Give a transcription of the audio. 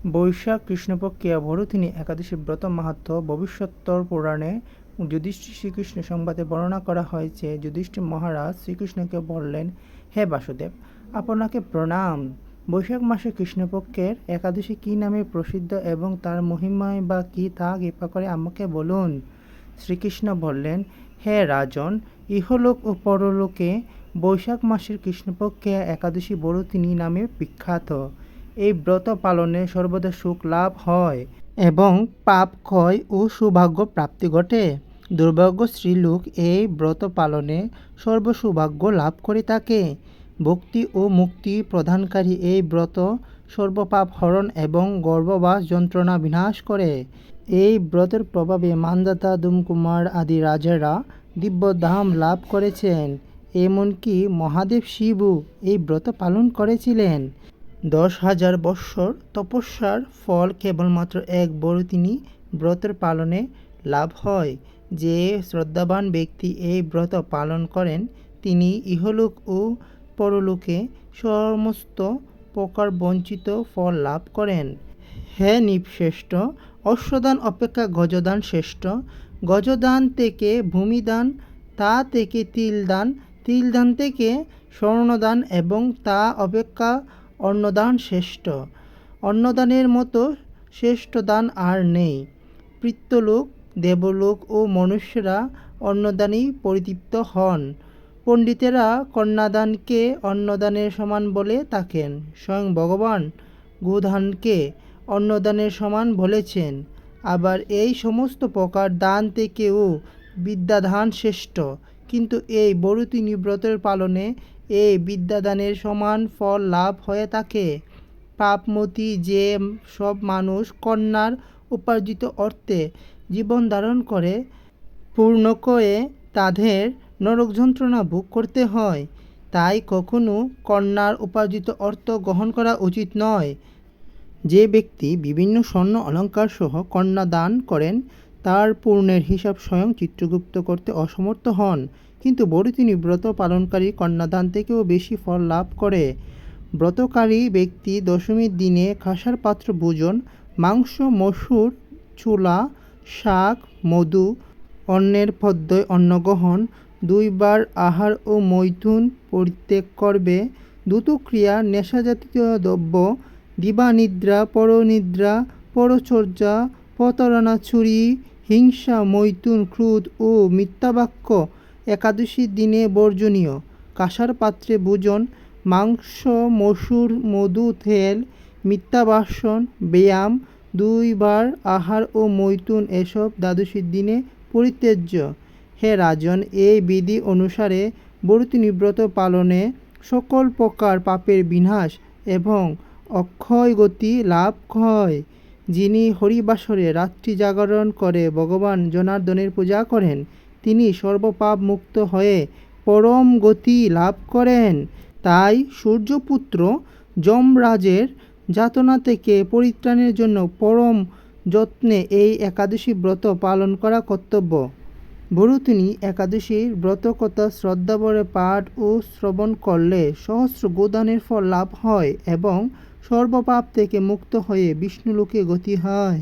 বৈশাখ কৃষ্ণপক্ষিয়া ভরথিনী একাদশী ব্রত মাহাত্ম্য ভবিষ্যোত্তর পুরাণে যুধিষ্ঠির শ্রীকৃষ্ণ সংবাদে বর্ণনা করা হয়েছে। যুধিষ্ঠির মহারাজ শ্রীকৃষ্ণকে বললেন, হে বাসুদেব, আপনাকে প্রণাম। বৈশাখ মাসে কৃষ্ণপক্ষের একাদশী কী নামে প্রসিদ্ধ এবং তার মহিমায় বা কী তা কৃপা করে আমাকে বলুন। শ্রীকৃষ্ণ বললেন, হে রাজন, ইহলোক ও পরলোকে বৈশাখ মাসের কৃষ্ণপক্ষে একাদশী ভরথিনী নামে বিখ্যাত। এই ব্রত পালনে সর্বদা সুখ লাভ হয় এবং পাপ ক্ষয় ও সৌভাগ্য প্রাপ্তি ঘটে। দুর্ভাগ্য স্ত্রীলোক এই ব্রত পালনে সর্বসৌভাগ্য লাভ করে থাকে। ভক্তি ও মুক্তি প্রদানকারী এই ব্রত সর্বপাপ হরণ এবং গর্ভবাস যন্ত্রণা বিনাশ করে। এই ব্রতের প্রভাবে মান্ধাতা, ধূমকুমার আদি রাজারা দিব্যধাম লাভ করেছেন। এমনকি মহাদেব শিবও এই ব্রত পালন করেছিলেন। 10,000 বৎসর তপস্যার ফল কেবলমাত্র এক ভরথিনী ব্রতের পালনে লাভ হয়। যে শ্রদ্ধাবান ব্যক্তি এই ব্রত পালন করেন তিনি ইহলোক ও পরলোকে সমস্ত প্রকার বঞ্চিত ফল লাভ করেন। হে নৃপশ্রেষ্ঠ, অশ্বদান অপেক্ষা গজদান শ্রেষ্ঠ। গজদান থেকে ভূমিদান, তা থেকে তিলদান, তিলদান থেকে স্বর্ণদান এবং তা অপেক্ষা অন্নদান শ্রেষ্ঠ। অন্নদানের মতো শ্রেষ্ঠ দান আর নেই। পিতৃলোক, দেবলোক ও মনুষ্যরা অন্নদানেই পরিতৃপ্ত হন। পণ্ডিতেরা কন্যাদানকে অন্নদানের সমান বলে থাকেন। স্বয়ং ভগবান গোদানকে অন্নদানের সমান বলেছেন। আবার এই সমস্ত প্রকার দান থেকেও বিদ্যাদান শ্রেষ্ঠ। কিন্তু এই ভরথিনী ব্রতের পালনে এই বিদ্যাদানের সমান ফল লাভ হয়ে থাকে। পাপমতী যে সব মানুষ কন্যার উপার্জিত অর্থে জীবন ধারণ করে, পূর্ণকয়ে তাদের নরক যন্ত্রণা ভোগ করতে হয়। তাই কখনো কন্যার উপার্জিত অর্থ গ্রহণ করা উচিত নয়। যে ব্যক্তি বিভিন্ন স্বর্ণ অলঙ্কার সহ কন্যা দান করেন তার পুণ্যের হিসাব স্বয়ং চিত্রগুপ্ত করতে অসমর্থ হন। কিন্তু ভরথিনী ব্রত পালনকারী কন্যাদান থেকেও বেশি ফল লাভ করে। ব্রতকারী ব্যক্তি দশমীর দিনে কাঁসার পাত্র ভোজন, মাংস, মসুর, ছোলা, শাক, মধু, অন্নের পদ্ময় অন্নগ্রহণ, 2 বার আহার ও মৈথুন পরিত্যাগ করবে। দ্রুতক্রিয়া, নেশাজাতীয় দ্রব্য, দিবানিদ্রা, পরনিদ্রা, পরচর্যা, প্রতারণা, চুরি, হিংসা, মৈথুন, ক্রোধ ও মিথ্যাবাক্য একাদশীর দিনে বর্জনীয়। কাঁসার পাত্রে ভোজন, মাংস, মসুর, মধু, তেল, মিথ্যাভাষণ, ব্যায়াম, 2 বার আহার ও মৈথুন এসব দ্বাদশীর দিনে পরিত্যাজ্য। হে রাজন, এই বিধি অনুসারে ভরথিনী ব্রত পালনে সকল প্রকার পাপের বিনাশ এবং অক্ষয় গতি লাভ হয়। যিনি হরিবাসরে রাত্রি জাগরণ করে ভগবান জনার্দনের পূজা করেন তিনি সর্বপাপ মুক্ত হয়ে পরম গতি লাভ করেন। তাই সূর্যপুত্র যমরাজের যাতনা থেকে পরিত্রাণের জন্য পরম যত্নে এই একাদশী ব্রত পালন করা কর্তব্য। ভরথিনী একাদশীর ব্রতকথা শ্রদ্ধাভরে পাঠ ও শ্রবণ করলে সহস্র গোদানের ফল লাভ হয় এবং সর্বপাপ থেকে মুক্ত হয়ে বিষ্ণুলোকে গতি হয়।